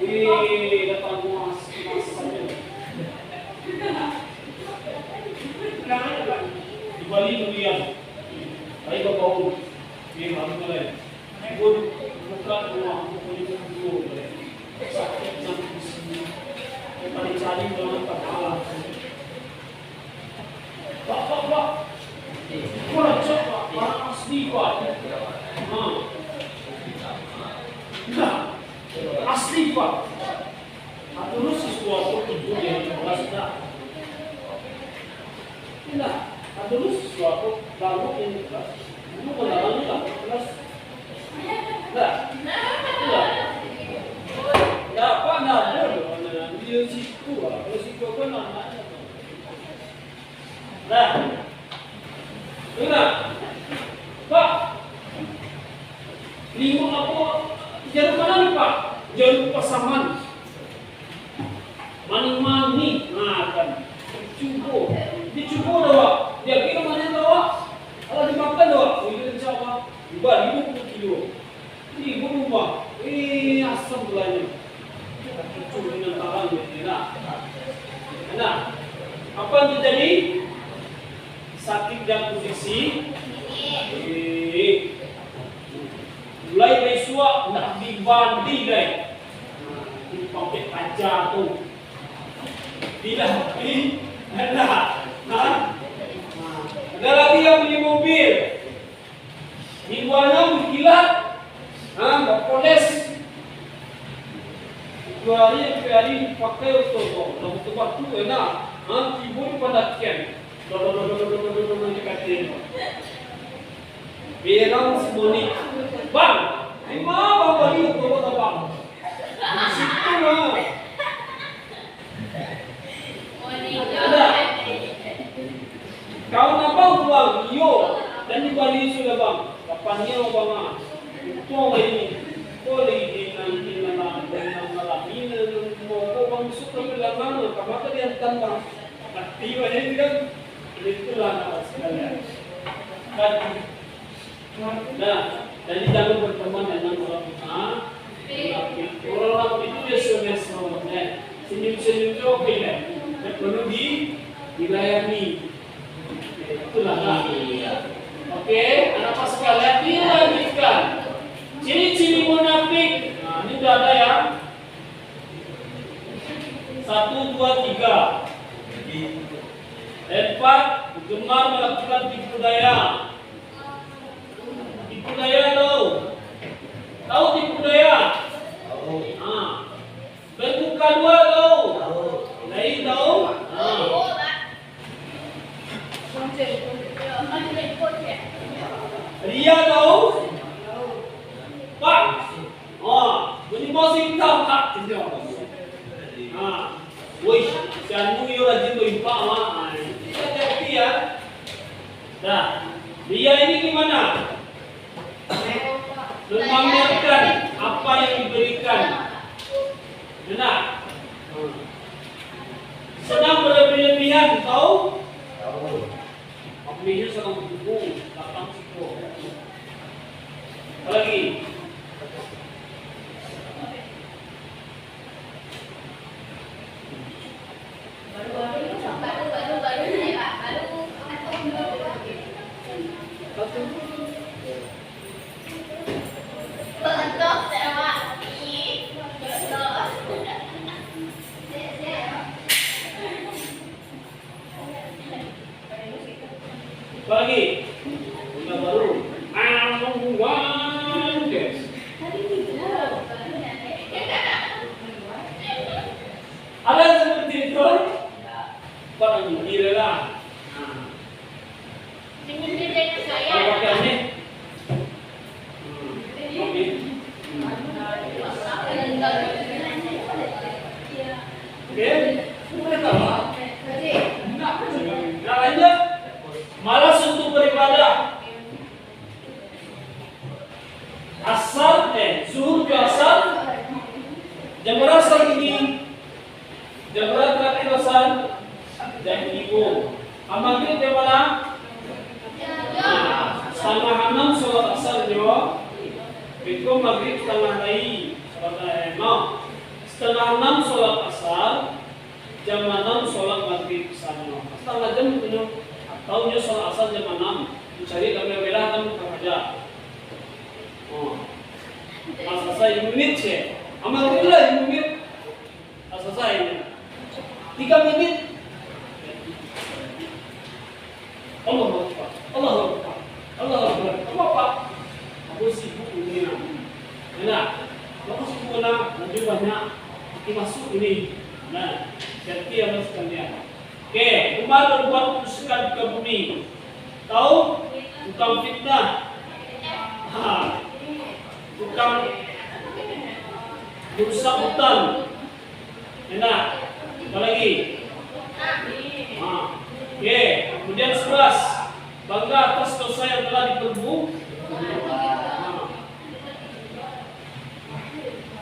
Datang mas saja. Di Bali kemudian, baik bapak ini harus mulai. Bukan rumah, bukan dulu. Sakit nanti di sini. Kita dicari dengan kepala. Pak. Kurang cepat, barang asli Pak. Nah, asli Pak. Atau sesuatu tujuh yang jelas tak. Tidak, ada sesuatu lalu yang jelas. Itu kenalannya tak jelas. Tidak. Ya apa nak boleh? Dia situ lah. Kalau situ kan namanya. Nah, dengar, Pak. Lima apa? Jangan mana nih Pak? Jangan pasaman. Mani, nah kan. Dicubo doa. Dia kira mana doa? Kalau dimakan doa, itu insyaAllah dibawa 50 kilo. Ini berubah. Asam gulanya. Cucu dengan tangan. Nah, apa yang terjadi? Sakit dan posisi. Mulai dari suap, nak dibandi guys. Dipakai kaca tu. Tidak ada lagi yang beli mobil, dijualnya berkilat, berpoles. Hari dipakai untuk tempat tu enak, ibu pada kian, dikatin. Berang semuanya, bang, lima bang beli untuk bang, situ lah. Ada. Kau nampak bang, yo, dan di Bali sudah bang, kapannya bang, itu ini, boleh di malam ini, mau bang suka berlama, kamu tadi hantar bang, tiba jadi kan, itulah nama sekalian. Nah, jadi jangan berteman dengan orang itu dia sebenarnya senyum-senyum juga. sudah ada ya? 1, 2, 3. 4. Gemar melakukan tipu daya. Tipu daya tahu? Tahu tipu daya? Berbuka dua tahu? Lain tahu? Ria tahu? Pak? Bunyi bosing tahu Pak? Wih, si anu yo rajin tuh Pak mah. Kita hati ya. Nah, Ria ini gimana? Memamerkan apa yang diberikan. Benar. Senang berlebihan, tahu? Apalagi senang buku, datang situ. Lagi. Lagi. Kita baru. Ada yang seperti itu? Kau nak gila lah. Kalau pakai ini. Nah lanjut. Malas untuk beribadah. Zuhur ke asar. Jam berapa ini? Jam berapa terakhir asar? Jam 5. Maghrib jam mana? Setengah 6 sholat asar jawab. Betul maghrib setengah lagi. Setengah 6 sholat asar. Jam 6 sholat maghrib sama. Setengah jam penuh. Tahunya sholat asar jam 6. Mencari gambar merah kan kerja. Selesai menit sih. Amal itulah menit. Selesai. 3 menit. Allah Akbar. Allah Akbar. Allah Akbar. Apa? Aku sibuk ini. Nah, aku sibuk nak lebih banyak masuk ini. Nah, jadi yang sekalian. Oke, Umar berbuat kerusakan ke bumi. Tahu? Tukang fitnah. Tukang merusak hutan. Enak. Apa lagi? Oke, kemudian 11. Bangga atas dosa yang telah diperbuat.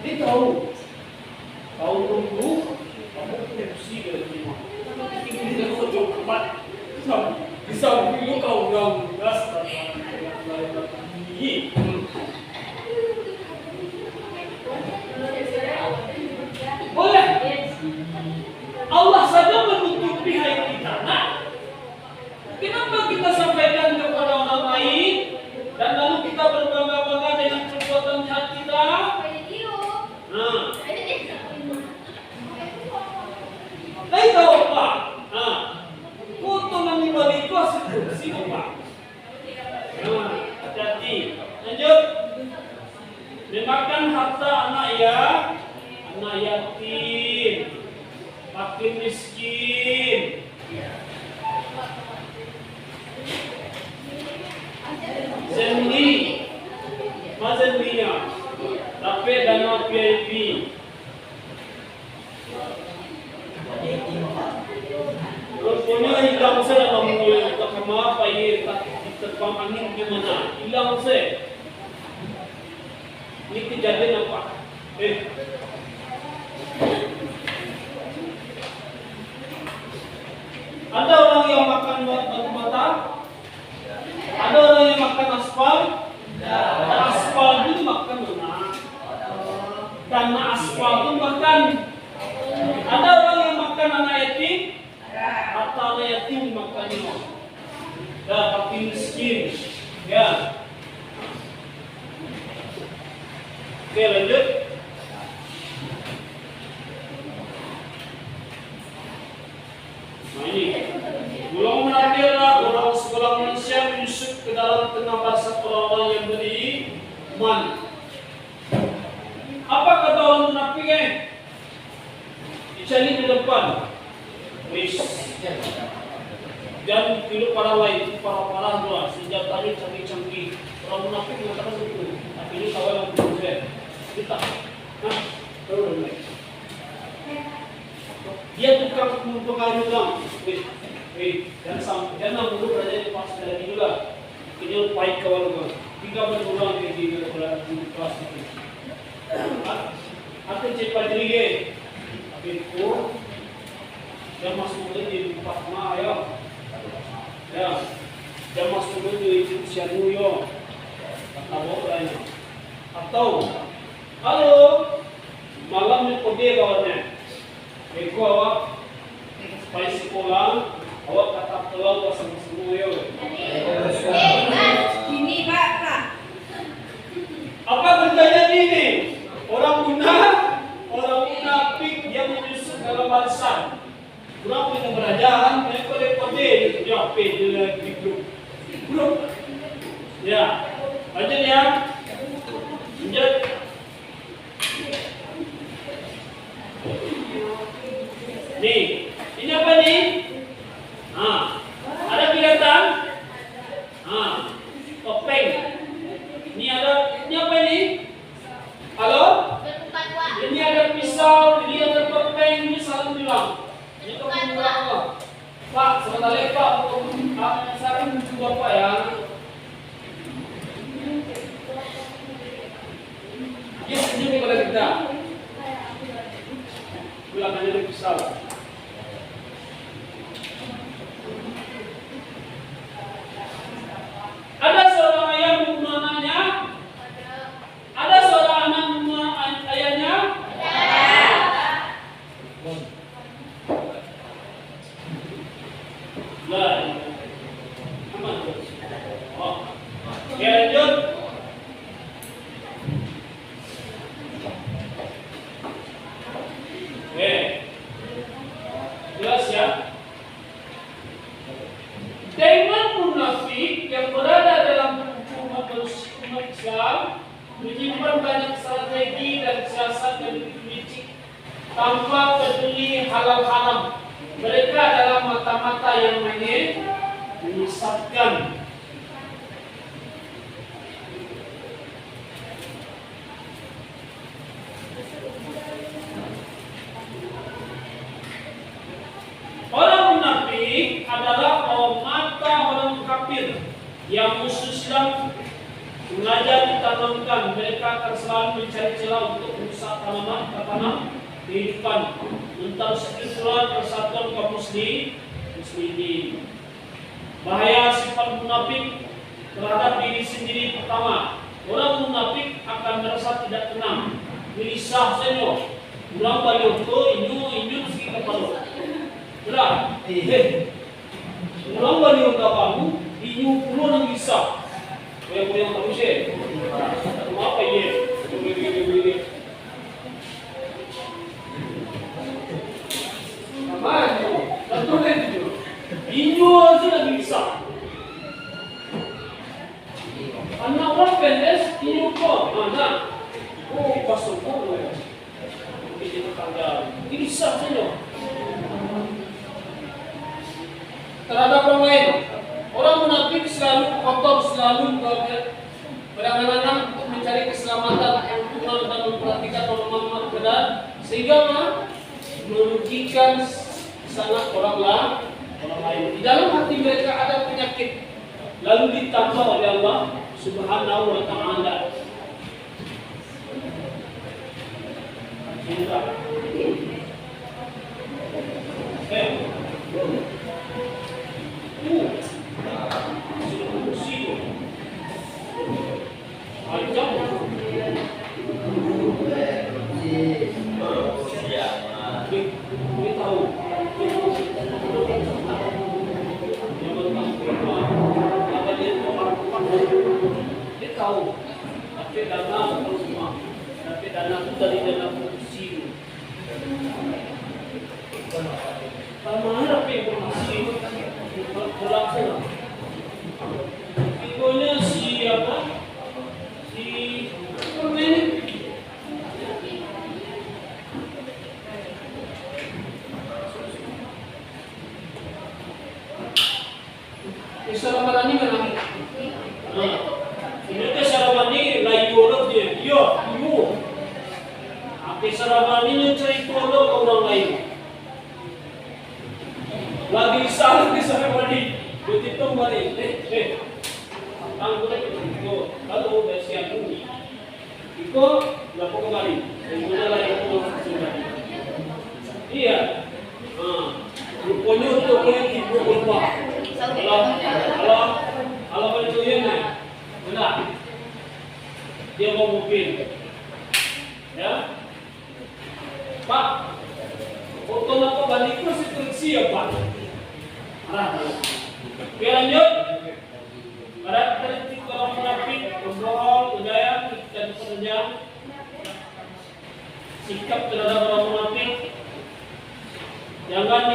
Ini tahu tunggu. Kamu kursi dari lima. Ini kau coba. Bisa dulu kau gang gas. Boleh. Allah saja menutupi hati kita. Nah, kenapa kita sampaikan kepada orang lain dan lalu kita berbangga-bangga dengan perbuatan jahat kita? Nah, saya tahu Pak. Nah, foto yang dibalik itu hasil produksi Pak. Nah, hati-hati. Lanjut. Memakan harta anak yatim, fakir miskin. Zenli, mazenlinya, tapi dana VIP. Rupanya hilang saya dalam mulai kemana payah terbang angin gimana? Hilang saya. Ini kejadian apa? Ada orang yang makan batu bata? Ada orang yang makan aspal? Aspal itu makan mana? Karena aspal itu makan. Ada orang yang makan anak yatim? Atau anak yatim dimakannya? Ya, tapi miskin. Ya. Oke, lanjut. Apa kata orang munafik? Dicari di depan. Wis. Dan hidup para lain, para dua, senjatanya canggih-canggih. Orang munafik mengatakan begitu. Tapi ini kawan yang berbeda. Kita, nah, tahu dah. Dia tukang mempengaruhi orang. Jangan dulu berada di pas lagi juga. Ini baik kawan kawan. 3 bulan di dalam kelas ini. Aku cepat diri. Tapi itu yang masuk di Fatma ayo. Ya, yang masuk di Sianuyo. Tahu lain. Atau halo, malam ni kode kawannya. Eko awak pai sekolah, awak kata telau pas Sianuyo. Ini Pak. Apa kerjanya ini? Orang munafik yang menyusun dalam balasan. Kurang punya kerajaan, mereka kode dia pede di grup. Ya, lanjut ya. Lanjut. Nih, ini apa nih? Ada kelihatan? Topeng. Ini apa ini? Halo? Ini ada pisau, ini ada topeng, ini saling bilang. Ini topeng apa? Pak, sebentar lagi Pak, saya mencoba Pak ya. Yes, ini kepada kita. Bilangannya ada pisau. Ada seorang ayah membunuh anaknya? Ada seorang anak membunuh ayahnya? Oke, lanjut. Oke. Jelas ya? Demon munafik yang berada dalam umat Islam menyimpan banyak strategi dan siasat yang licik tanpa peduli halal haram. Mereka adalah mata-mata yang menyesatkan. Orang munafik adalah mata orang kafir yang musuh Islam sengaja ditanamkan. Mereka akan selalu mencari celah untuk merusak tanam kehidupan. Tentang itulah persatuan kaum muslimin. Bahaya sifat munafik terhadap diri sendiri. Pertama, orang munafik akan merasa tidak tenang, gelisah saja. Ulang balik itu inyu sikit kepala. Belah, ulang balik kamu inyu puluh nang bisa. Boleh tak usah. Apa ini? Ini. Maju, tentu itu. Inyu aja lagi bisa. Anak orang pendes, inyu kok mana? Oh, pasal kok. Ini tetangga. Ini sah saja. Terhadap orang lain, orang munafik selalu kotor, selalu berangan-angan untuk mencari keselamatan, keuntungan dan memperhatikan orang benar, sehingga merugikan sangat orang lain. Di dalam hati mereka ada penyakit, lalu ditambah oleh Allah Subhanahu wa Ta'ala. Kisah ini cerita orang lain. Lagi salah kisah mandi, begitu balik. Tangguh itu, kalau udah siap ini, itu lapor kembali. Kemudian lagi sudah. Iya. Rupanya untuk ibu berapa? Kalau itu ya, benar. Dia mau mungkin, ya. Pak, foto apa balik itu siap Pak? Oke lanjut. Pada kritik orang munafik, pembohong, udaya, dan pekerjaan, sikap terhadap orang munafik, jangan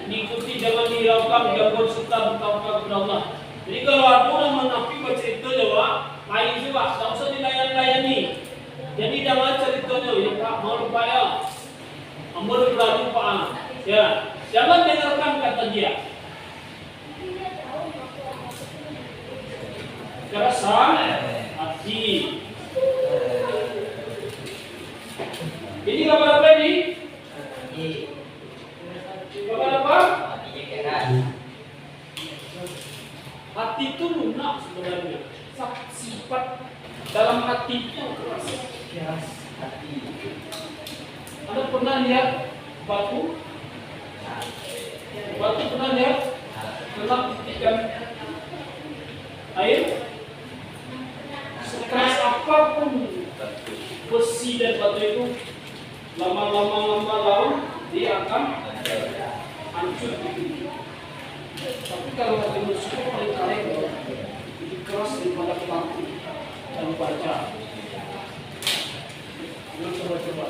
diikuti, jangan dihiraukan, jangan serta bertawakal kepada Allah. Jadi kalau ada orang munafik baca itu jawab, main sih Pak, tak usah dilayan-layani. Jadi jangan ceritanya, ya Pak, mau lupa ya. Ambil berlalu Pak. Ya, jangan dengarkan kata dia. Keresahan hati. Ini kabar apa ini? Kabar apa? Hati itu lunak sebenarnya. Sifat dalam hati itu keras hati. Anda pernah lihat batu? Batu pernah lihat? Pernah ikan air? Sekeras apapun besi dan batu itu, lama-lama dia akan hancur. Tapi kalau hati manusia paling kaleng, lebih keras daripada batu dan baja. Coba.